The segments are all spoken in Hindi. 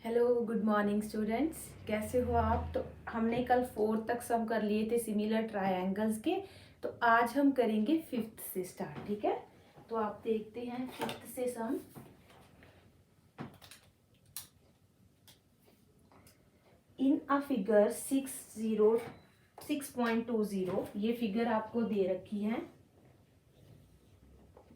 हेलो गुड मॉर्निंग स्टूडेंट्स, कैसे हो आप। तो हमने कल 4 तक सम कर लिए थे सिमिलर ट्रायंगल्स के। तो आज हम करेंगे 5th से स्टार्ट। ठीक है, तो आप देखते हैं 5th से सम। इन अ फिगर 6.20 ये फिगर आपको दे रखी है,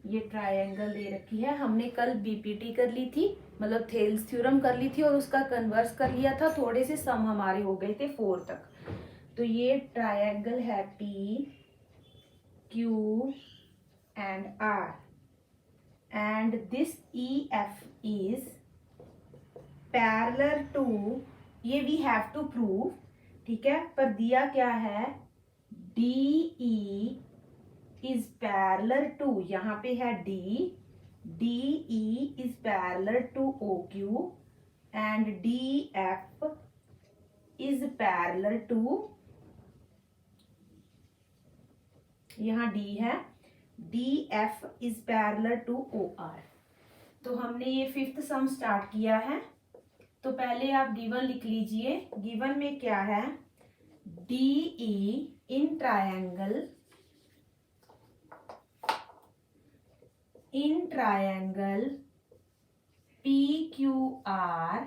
ये ट्रायंगल दे रखी है। हमने कल बीपीटी कर ली थी, मतलब थेल्स थ्योरम कर ली थी और उसका कन्वर्स कर लिया था। थोड़े से सम हमारे हो गए थे 4 तक। तो ये ट्रायंगल है P Q and R and this E F is parallel to, ये वी हैव टू प्रूव। ठीक है, पर दिया क्या है, D E is parallel to, यहाँ पे है D, D E is parallel to O Q and D F is parallel to, यहाँ डी है, D F is parallel to O R. तो हमने ये 5th सम स्टार्ट किया है। तो पहले आप गिवन लिख लीजिए। गिवन में क्या है, D E in triangle P Q R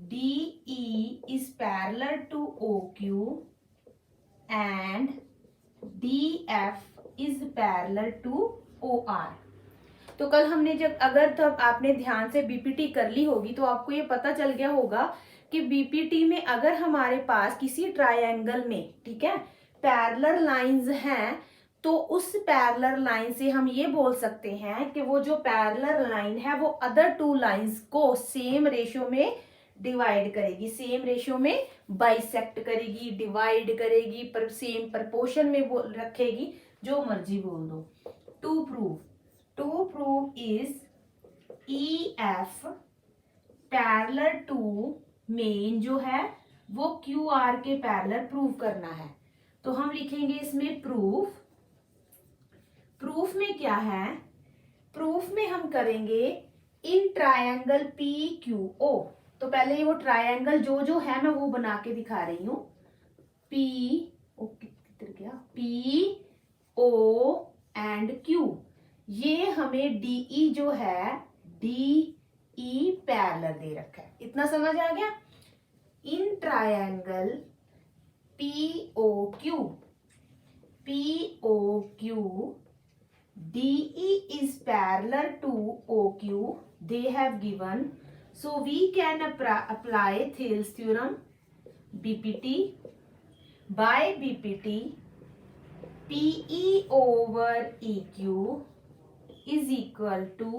D E is parallel to O Q and D F is parallel to O R. तो कल हमने जब, अगर तब आपने ध्यान से बीपीटी कर ली होगी तो आपको ये पता चल गया होगा कि बीपीटी में अगर हमारे पास किसी ट्रायंगल में, ठीक है, पैरेलल लाइंस हैं, तो उस पैरेलल लाइन से हम ये बोल सकते हैं कि वो जो पैरेलल लाइन है वो अदर टू लाइंस को सेम रेशियो में डिवाइड करेगी, सेम रेशियो में बाइसेक्ट करेगी, डिवाइड करेगी, पर सेम प्रपोर्शन में रखेगी, जो मर्जी बोल दो। To prove is E F parallel to, main जो है वो क्यू आर के पैरेलल प्रूव करना है। तो हम लिखेंगे इसमें प्रूफ। प्रूफ में क्या है, प्रूफ में हम करेंगे in triangle P Q O. तो पहले वो ट्रायंगल जो है मैं वो बना के दिखा रही हूं। पी ओ किधर गया, पी ओ एंड क्यू, ये हमें डीई जो है, डीई पैरेलल दे रखा है। इतना समझ आ गया। In triangle P O Q DE is parallel to OQ, they have given, so we can apply Thales theorem, BPT. By BPT, PE over EQ is equal to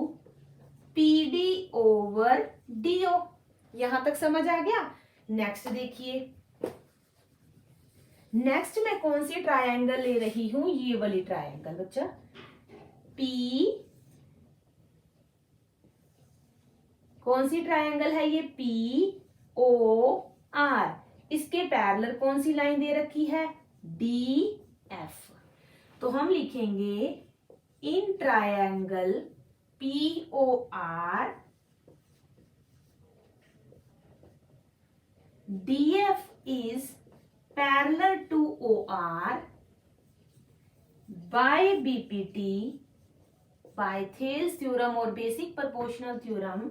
PD over DO। यहां तक समझ आ गया। नेक्स्ट देखिए, नेक्स्ट मैं कौन सी ट्रायंगल ले रही हूं, ये वाली ट्रायंगल बच्चा, पी, कौन सी ट्रायंगल है ये, पी ओ आर, इसके पैरेलल कौन सी लाइन दे रखी है, डी एफ। तो हम लिखेंगे in triangle P O R D F is parallel to O R by BPT, by Thales theorem और basic proportional theorem,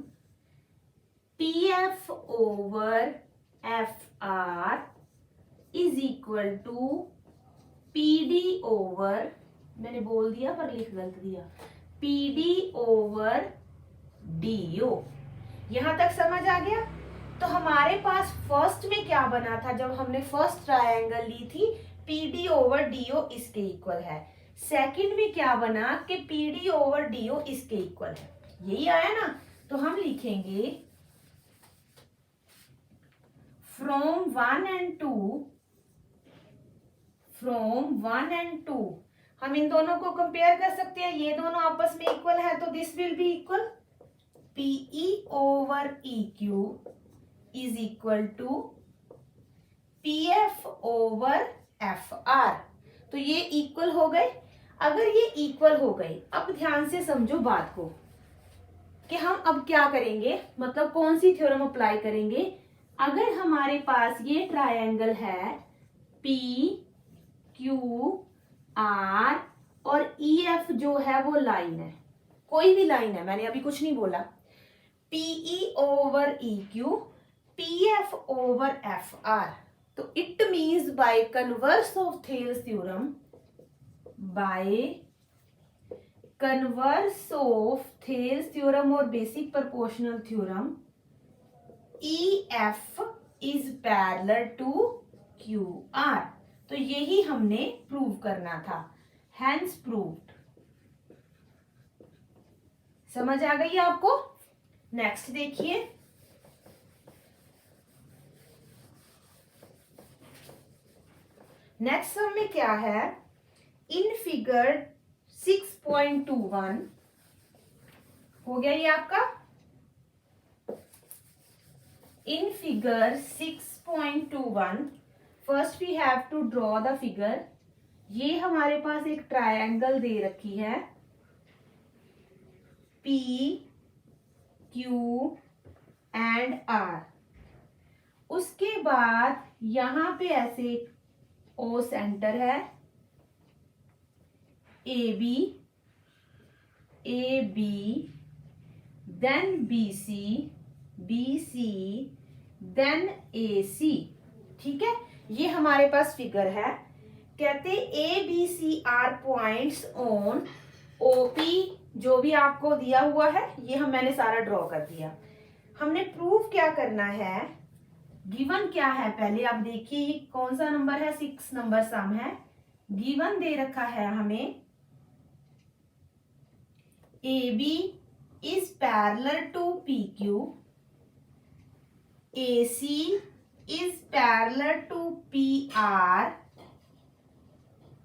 PF over FR is equal to PD over, मैंने बोल दिया पर लिख गलत दिया, PD over DO। यहां तक समझ आ गया। तो हमारे पास फर्स्ट में क्या बना था, जब हमने फर्स्ट ट्रायंगल ली थी, PD over DO इसके इक्वल है। सेकंड में क्या बना कि PD over DO इसके इक्वल है, यही आया ना। तो हम लिखेंगे फ्रॉम 1 एंड 2, हम इन दोनों को कंपेयर कर सकते हैं। ये दोनों आपस में इक्वल है तो this will be equal, PE over EQ is equal to PF over FR। तो ये इक्वल हो गए। अगर ये इक्वल हो गए, अब ध्यान से समझो बात को, कि हम अब क्या करेंगे, मतलब कौन सी थ्योरम अप्लाई करेंगे। अगर हमारे पास ये ट्रायंगल है P Q R और EF जो है वो लाइन है, कोई भी लाइन है, मैंने अभी कुछ नहीं बोला, PE over EQ, PF over FR, तो it means by converse of Thales theorem, by converse of Thales theorem और basic proportional theorem, EF is parallel to QR। तो यही हमने प्रूव करना था, हैंस प्रूव्ड। समझ आ गई आपको। नेक्स्ट देखिए, नेक्स्ट सम में क्या है, इन फिगर 6.21 हो गया ये आपका। In figure 6.21 first we have to draw the figure. ये हमारे पास एक ट्रायंगल दे रखी है P Q एंड R। उसके बाद यहां पे ऐसे O सेंटर है, AB, AB, then BC, BC, then AC। ठीक है, ये हमारे पास फिगर है। कहते ABCR पॉइंट्स ऑन OP, जो भी आपको दिया हुआ है ये मैंने सारा ड्रॉ कर दिया। हमने प्रूफ क्या करना है, गिवन क्या है, पहले आप देखिए कौन सा नंबर है, 6 नंबर सम है। गिवन दे रखा है हमें AB is parallel to PQ, AC is parallel to PR।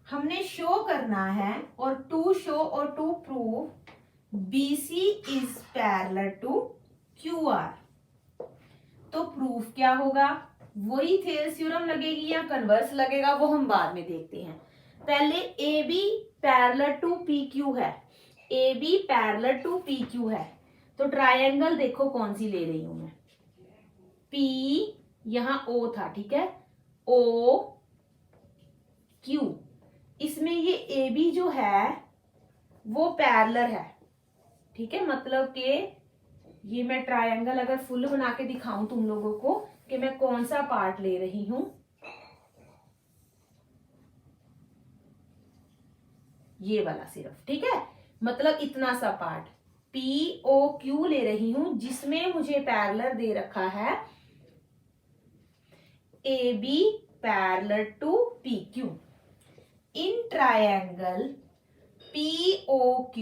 हमने शो करना है और टू शो और to prove BC is parallel to QR। तो प्रूफ क्या होगा, वही थेल्स थ्योरम लगेगी या कन्वर्स लगेगा वो हम बाद में देखते हैं। पहले AB पैरेलल टू PQ है, AB पैरेलल टू PQ है, तो ट्रायंगल देखो कौन सी ले रही हूं मैं, P यहां O था, ठीक है, O Q, इसमें ये AB जो है वो पैरेलल है। ठीक है, मतलब कि ये मैं ट्रायंगल अगर फुल बना के दिखाऊं तुम लोगों को कि मैं कौन सा पार्ट ले रही हूं, ये वाला सिर्फ, ठीक है, मतलब इतना सा पार्ट POQ ले रही हूं जिसमें मुझे पैरेलल दे रखा है AB parallel to PQ। In triangle POQ,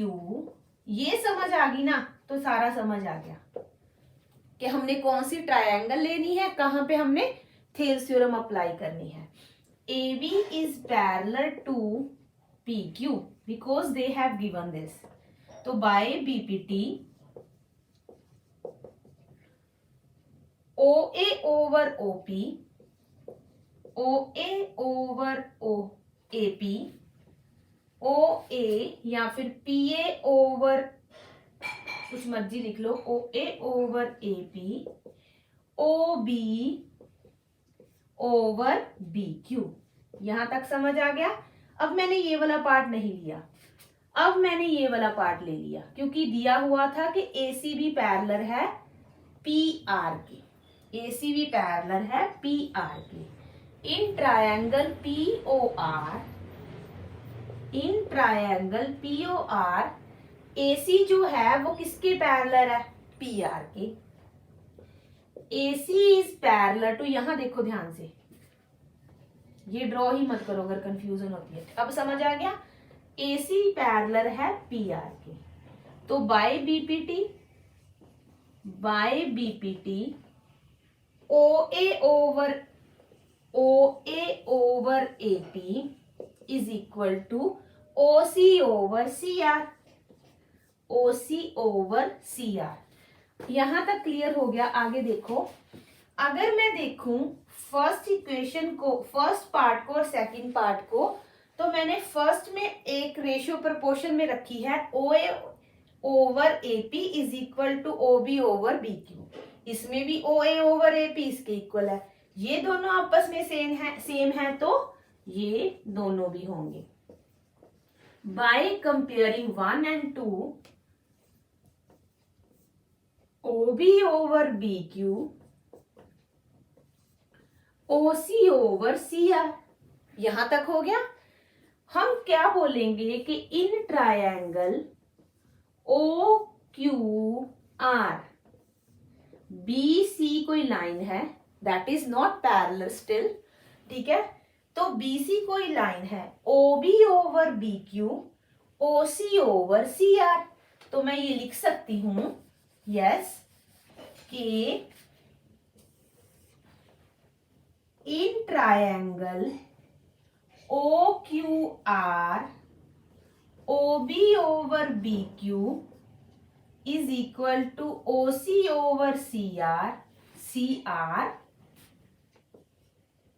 ये समझ आ गई ना, तो सारा समझ आ गया कि हमने कौन सी ट्रायंगल लेनी है, कहां पे हमने थेल्स थ्योरम अप्लाई करनी है। AB is parallel to PQ because they have given this. तो by BPT OA over OP, OA over AP, OA या फिर PA ओवर, कुछ मर्जी लिख लो, OA over AP, OB over BQ। यहां तक समझ आ गया। अब मैंने ये वाला पार्ट नहीं लिया, अब मैंने ये वाला पार्ट ले लिया क्योंकि दिया हुआ था कि ACB पैरेलल है PR के, ACB पैरेलल है PR के। In triangle POR, in triangle POR AC जो है वो किसके पैरेलल है, PR के। AC इज पैरेलल टू, यहां देखो ध्यान से, ये ड्रॉ ही मत करो अगर कंफ्यूजन होती है। अब समझ आ गया, AC पैरेलल है PR के, तो by BPT OA over AP is equal to OC over CR, OC over CR। यहां तक क्लियर हो गया। आगे देखो, अगर मैं देखूं फर्स्ट इक्वेशन को, फर्स्ट पार्ट को और सेकंड पार्ट को, तो मैंने फर्स्ट में एक रेशियो प्रोपोर्शन में रखी है over AP is equal to OB over BQ। इसमें भी OA ओवर AP इसके इक्वल है। ये दोनों आपस में सेम है तो ये दोनों भी होंगे। By comparing 1 and 2, OB over BQ, OC over CR। यहां तक हो गया। हम क्या बोलेंगे कि इन ट्रायंगल OQR BC कोई लाइन है, that is not parallel still, ठीक है। तो BC कोई लाइन है, OB over BQ, OC over CR। तो मैं ये लिख सकती हूं यस कि in triangle OQR OB over BQ is equal to OC over CR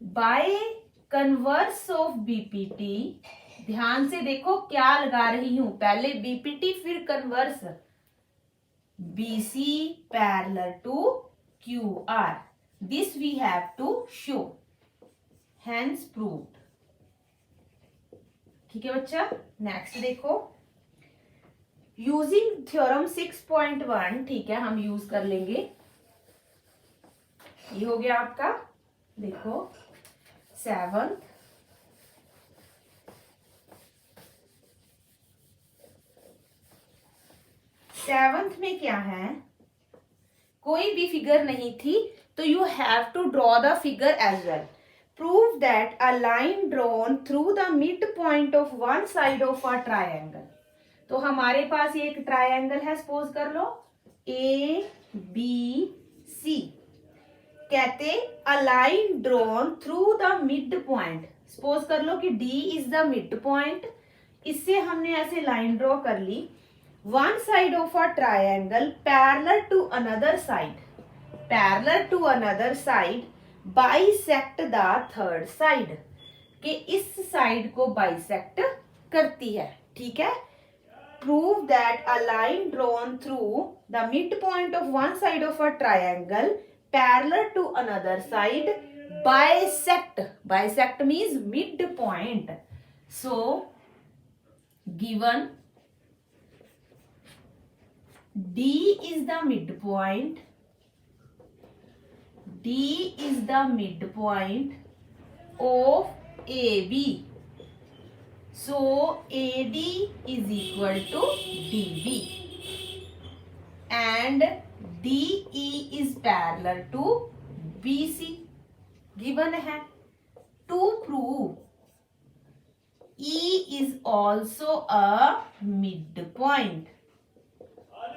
by converse of BPT। ध्यान से देखो क्या लगा रही हूं, पहले BPT फिर converse, BC parallel to QR। This we have to show, hence proved। ठीक है बच्चा। नेक्स्ट देखो, यूजिंग थ्योरम 6.1, ठीक है, हम यूज कर लेंगे। ये हो गया आपका, देखो 7th में क्या है, कोई भी फिगर नहीं थी तो you have to draw the figure as well. Prove that a line drawn through the midpoint of one side of a triangle। तो हमारे पास ये एक ट्रायंगल है, सपोज कर लो ABC। कहते a line drawn through the midpoint, suppose कर लो कि D is the midpoint। इससे हमने ऐसे लाइन ड्रॉ कर ली, one side of a triangle parallel to another side bisect the third side, कि इस साइड को बाइसेक्ट करती है, ठीक है। Prove that a line drawn through the mid point of one side of a triangle parallel to another side bisect means mid point. So given D is the midpoint, D is the midpoint of AB, so AD is equal to DB and DE is parallel to BC given है। To prove E is also a midpoint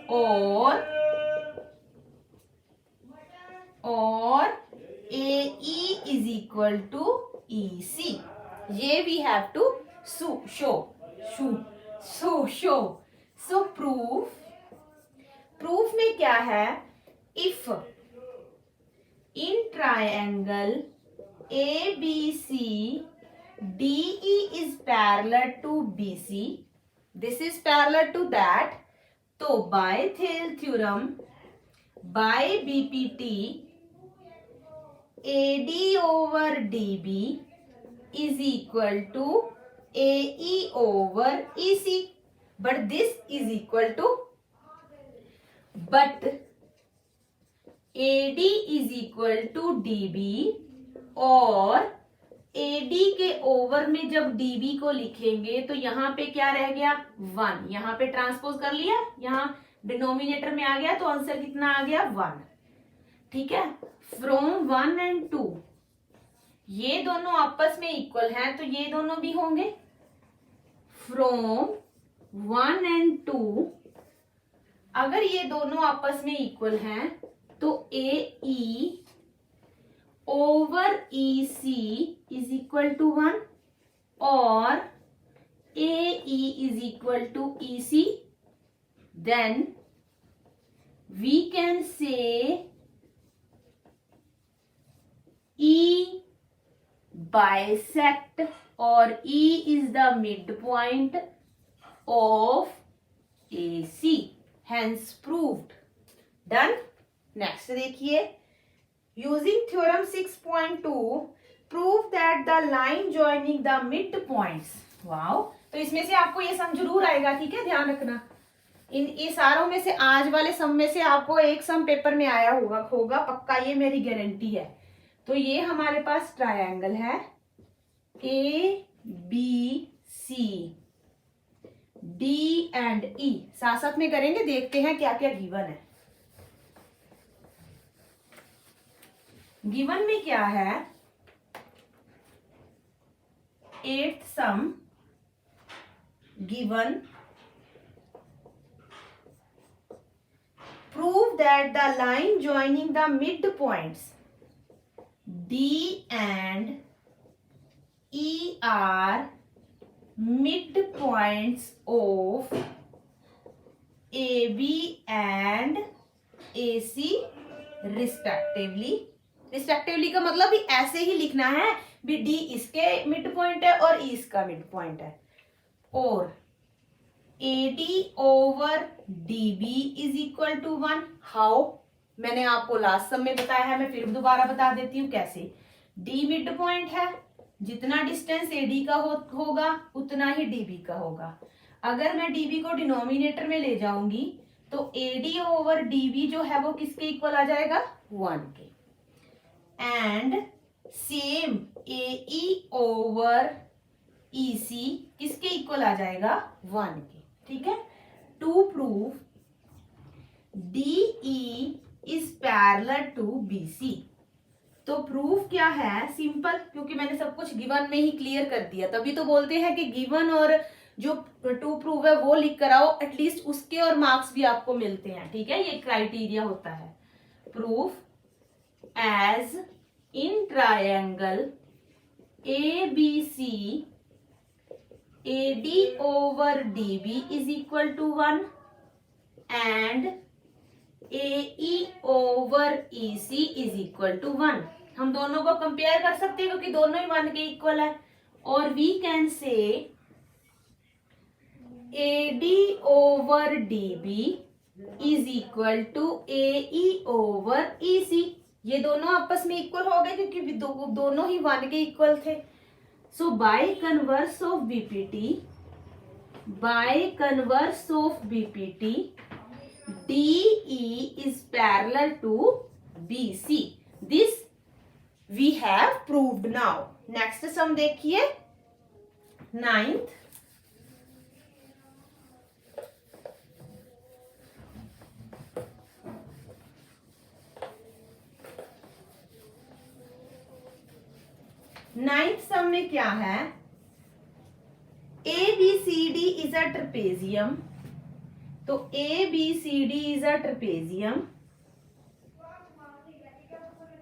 or AE is equal to EC, ये we have to show। So proof में क्या है, if in triangle ABC DE is parallel to BC, this is parallel to that, तो by Thales theorem by BPT AD over DB is equal to AE over EC, but this is equal to, but AD is equal to DB और AD के ओवर में जब DB को लिखेंगे तो यहाँ पे क्या रह गया 1, यहाँ पे ट्रांसपोज कर लिया, यहाँ डिनोमिनेटर में आ गया तो आंसर कितना आ गया 1, ठीक है। फ्रॉम 1 and 2 ये दोनों आपस में इक्वल हैं तो ये दोनों भी होंगे। फ्रॉम 1 and 2 अगर ये दोनों आपस में इक्वल हैं तो AE over EC is equal to 1 और AE is equal to EC, then we can say E bisect or E is the midpoint of AC। hence proved. Done. Next देखिए, using theorem 6.2 prove that the line joining the midpoints. wow, तो इसमें से आपको ये सम जरूर आएगा, ठीक है, ध्यान रखना। ये सारों में से आज वाले सम में से आपको एक सम पेपर में आया होगा पक्का, ये मेरी गारंटी है। तो ये हमारे पास ट्रायंगल है ABC, D एंड E, साथ साथ में करेंगे, देखते हैं क्या क्या गिवन है। गिवन में क्या है, 8th sum given, prove that the line joining the midpoints D and E are midpoints of AB and AC respectively. Respectively का मतलब भी ऐसे ही लिखना है भी, डी इसके मिड पॉइंट है और ई इसका मिड पॉइंट है, और AD over DB is equal to 1। How, मैंने आपको लास्ट सम में बताया है, मैं फिर दोबारा बता देती हूँ कैसे। डी मिड पॉइंट है, जितना डिस्टेंस एडी का होगा उतना ही डीबी का होगा। अगर मैं डीबी को डिनोमिनेटर में ले जाऊंगी तो एडी ओवर डीबी जो है वो किसके इक्वल आ जाएगा, 1 के। And same AE over EC किसके इक्वल आ जाएगा, 1 के, ठीक है। To prove DE is parallel to BC, तो प्रूफ क्या है, सिंपल, क्योंकि मैंने सब कुछ गिवन में ही क्लियर कर दिया, तभी तो बोलते हैं कि गिवन और जो टू प्रूव है वो लिख कर आओ, एटलीस्ट उसके और मार्क्स भी आपको मिलते हैं, ठीक है, ये क्राइटेरिया होता है। Proof as in triangle ABC AD over DB is equal to 1 and AE over EC is equal to 1। हम दोनों को कंपेयर कर सकते हैं क्योंकि दोनों ही 1 के इक्वल है, और we can say AD over DB is equal to AE over EC। ये दोनों आपस में इक्वल हो गए क्योंकि दोनों ही 1 के इक्वल थे। So by converse of BPT DE is parallel to BC। This we have proved now। Next sum देखिए, 9th। नाइन्थ सम में क्या है, ABCD इज अ ट्रेपेजियम, तो ABCD is a trapezium,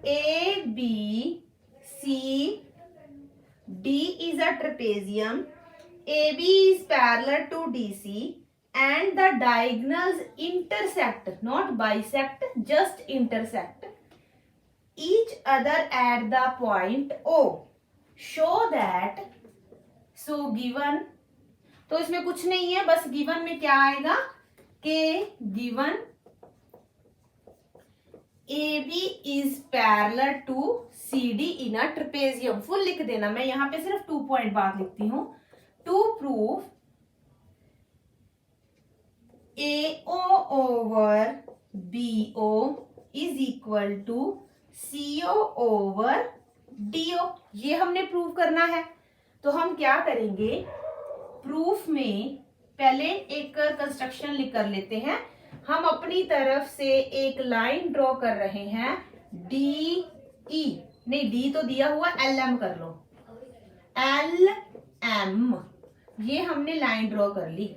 ABCD is a trapezium, AB is parallel to DC and the diagonals intersect, not bisect, just intersect each other at the point O। show that, so given, तो इसमें कुछ नहीं है, बस गिवन में क्या आएगा कि given AB is parallel to CD in a trapezium। Full लिख देना, मैं यहाँ पे सिर्फ 2 पॉइंट बात लिखती हूँ। To prove AO over BO is equal to CO over DO, ये हमने प्रूव करना है। तो हम क्या करेंगे, प्रूफ में पहले एक कंस्ट्रक्शन लिख कर लेते हैं। हम अपनी तरफ से एक लाइन ड्रॉ कर रहे हैं, DE, नहीं D तो दिया हुआ, LM कर लो, LM, ये हमने लाइन ड्रॉ कर ली।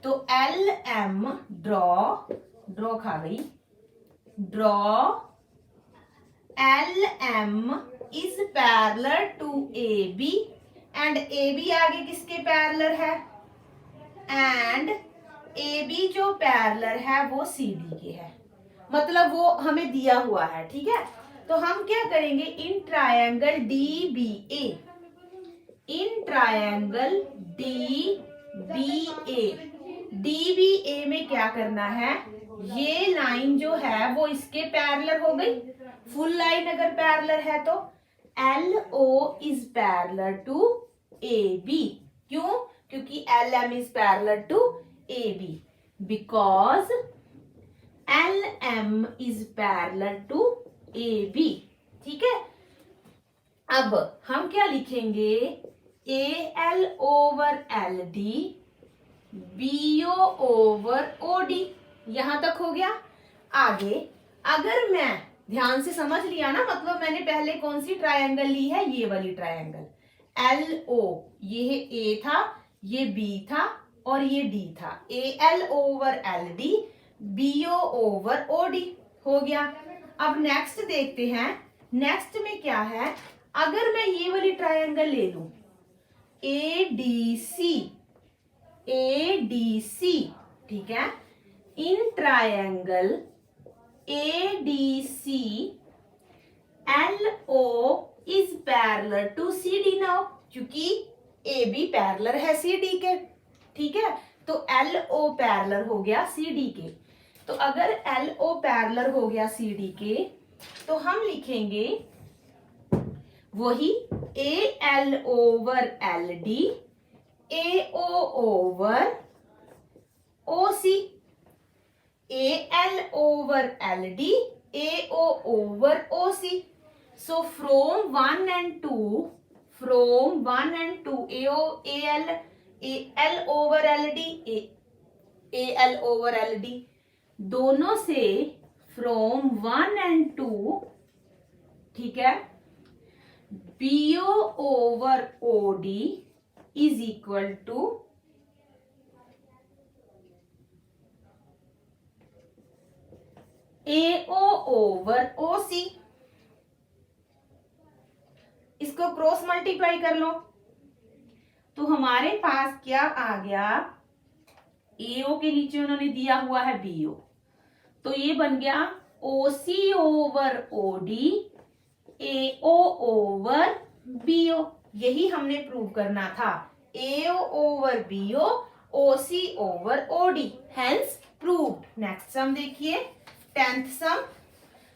तो LM ड्रॉ खा गई, draw LM is parallel to AB and AB आगे किसके पैरेलल है, एंड AB जो पैरेलल है वो CD के है, मतलब वो हमें दिया हुआ है, ठीक है। तो हम क्या करेंगे, in triangle DBA, in triangle DBA D B A में क्या करना है, ये लाइन जो है वो इसके पैरेलल हो गई। फुल लाइन अगर पैरेलल है तो L O is parallel to A B. क्यों? क्योंकि L M is parallel to A B, because L M is parallel to A B. ठीक है, अब हम क्या लिखेंगे, A L over L D, B O over O D. यहां तक हो गया। आगे अगर मैं ध्यान से समझ लिया ना, मतलब मैंने पहले कौन सी ट्रायंगल ली है, ये वाली ट्रायंगल एल ओ, ये ए था, ये बी था और ये डी था। A L over L D, B O over O D हो गया। अब नेक्स्ट देखते हैं, नेक्स्ट में क्या है, अगर मैं ये वाली ट्रायंगल ले लूं ए डी सी, ए डी सी, ठीक है, in triangle A D C L O is parallel to C D now, क्योंकि ए बी पैरेलल है सी डी के। ठीक है, तो एल ओ पैरेलल हो गया सी डी के। तो अगर एल ओ पैरेलल हो गया सी डी के, तो हम लिखेंगे वही A L over L D, A O over O C, A L over L D, A O over O C. So from 1 and 2, from 1 and 2, A L over L D, A L over L D, दोनों से from 1 and 2, ठीक है, B O over O D is equal to A O over O C। इसको क्रॉस मल्टीप्लाई कर लो तो हमारे पास क्या आ गया, एओ के नीचे उन्होंने दिया हुआ है बीओ, तो ये बन गया O C over O D, AO over BO. यही हमने प्रूव करना था, AO over BO, O C over O D, hence proved. Next sum देखिए, 10th सम,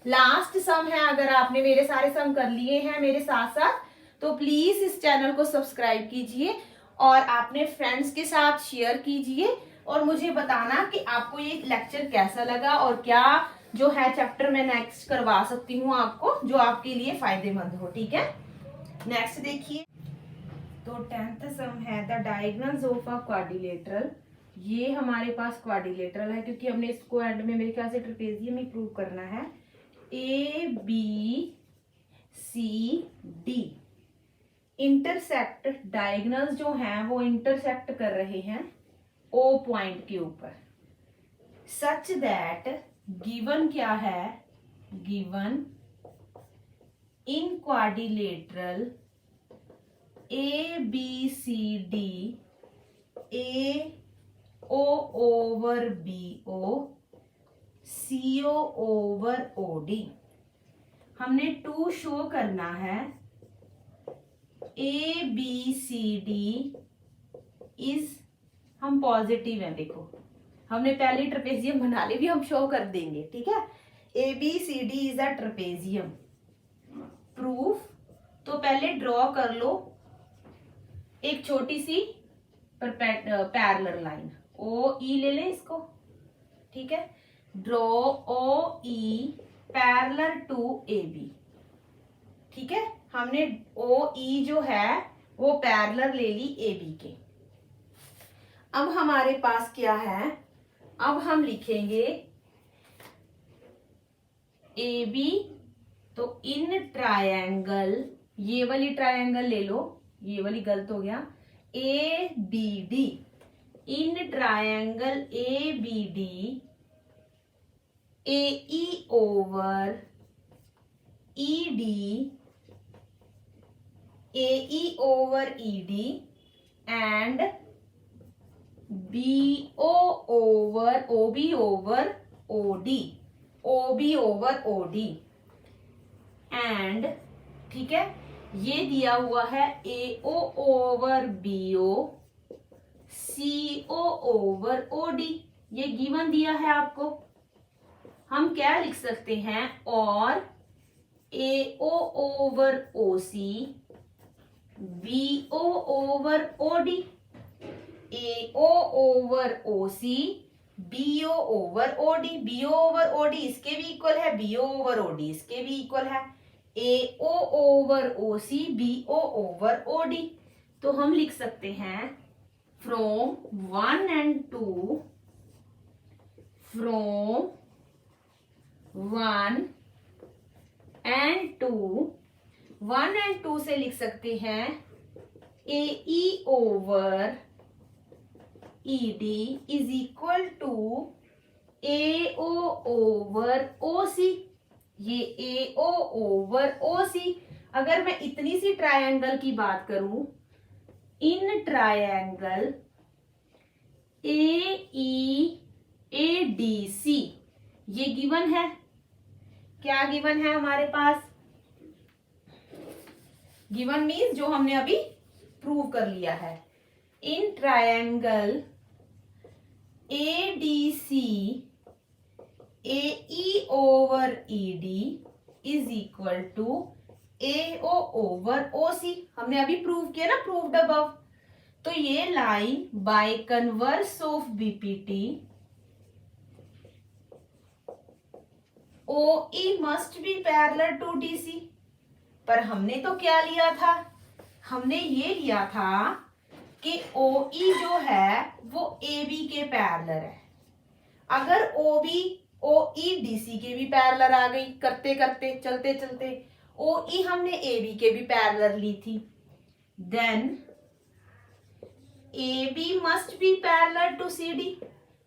लास्ट सम है। अगर आपने मेरे सारे सम कर लिए हैं मेरे साथ साथ, तो प्लीज इस चैनल को सब्सक्राइब कीजिए और अपने फ्रेंड्स के साथ शेयर कीजिए और मुझे बताना कि आपको ये लेक्चर कैसा लगा और क्या जो है चैप्टर मैं नेक्स्ट करवा सकती हूँ आपको, जो आपके लिए फायदेमंद हो। ठीक है, नेक्स्ट देखिए, तो 10th सम है the diagonals of a quadrilateral. ये हमारे पास क्वाड्रिलेटरल है क्योंकि हमने इसको एंड में मेरे ख्याल से ट्रेपेजियम ही प्रूव करना है। A B C D intersect, diagonals जो हैं वो इंटरसेक्ट कर रहे हैं ओ पॉइंट के ऊपर, सच दैट गिवन क्या है, given in quadrilateral A B C D, A O over B O, C O over O D. हमने 2 शो करना है, A B C D is, हम पॉजिटिव हैं, देखो हमने पहले ट्रेपेजियम बना ली, भी हम शो कर देंगे। ठीक है, A B C D is a trapezium. Proof, तो पहले ड्रॉ कर लो एक छोटी सी पैरेलल लाइन, ओ ई ले लें इसको। ठीक है, draw O E parallel to A B. ठीक है, हमने ओ ई जो है वो पैरेलल ले ली ए बी के। अब हमारे पास क्या है, अब हम लिखेंगे ए बी, तो इन ट्रायंगल, ये वाली ट्रायंगल ले लो, ये वाली गलत हो गया, A B D, in triangle A B D, A E over E D, A E over E D and B O over O B over O D, O B over O D and, ठीक है, ये दिया हुआ है A O over B O, CO over OD, ये गिवन दिया है आपको। हम क्या लिख सकते हैं, और AO over OC, BO over OD, AO over OC, BO over OD, BO over OD इसके भी इक्वल है, BO ओवर OD इसके भी इक्वल है, AO over OC, BO over OD। तो हम लिख सकते हैं from 1 and 2, from 1 and 2, 1 and 2 से लिख सकते हैं AE over ED is equal to AO over OC, ये AO ओवर OC। अगर मैं इतनी सी ट्रायंगल की बात करूं, इन ट्रायंगल AEADC, ये गिवन है। क्या गिवन है हमारे पास? गिवन मीन्स जो हमने अभी प्रूव कर लिया है। In triangle ADC AE over ED is equal to AO over OC। हमने अभी प्रूव किया ना, प्रूव्ड अबव। तो ये line by converse of BPT OE must be parallel to DC। पर हमने तो क्या लिया था, हमने ये लिया था कि OE जो है वो AB के पैरेलल है। अगर OE DC के भी पैरेलल आ गई, करते करते चलते चलते OE हमने AB के भी पैरेलल ली थी, then AB must be parallel to CD।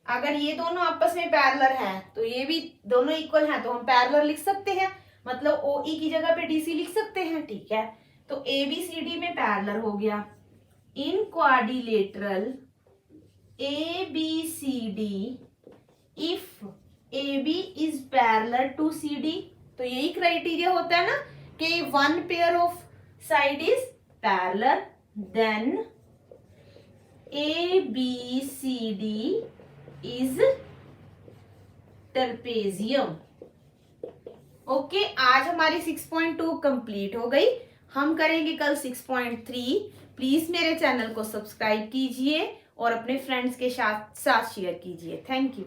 अगर ये दोनों आपस में पैरेलल हैं तो ये भी दोनों इक्वल हैं, तो हम पैरेलल लिख सकते हैं, मतलब OE की जगह पे DC लिख सकते हैं। ठीक है, तो ABCD में पैरेलल हो गया। In quadrilateral ABCD if AB is parallel to CD, तो यही क्राइटेरिया होता है ना कि one pair of side is parallel, then ABCD is trapezium. Okay, आज हमारी 6.2 कंप्लीट हो गई। हम करेंगे कल 6.3। प्लीज मेरे चैनल को सब्सक्राइब कीजिए और अपने फ्रेंड्स के साथ शेयर कीजिए। Thank you.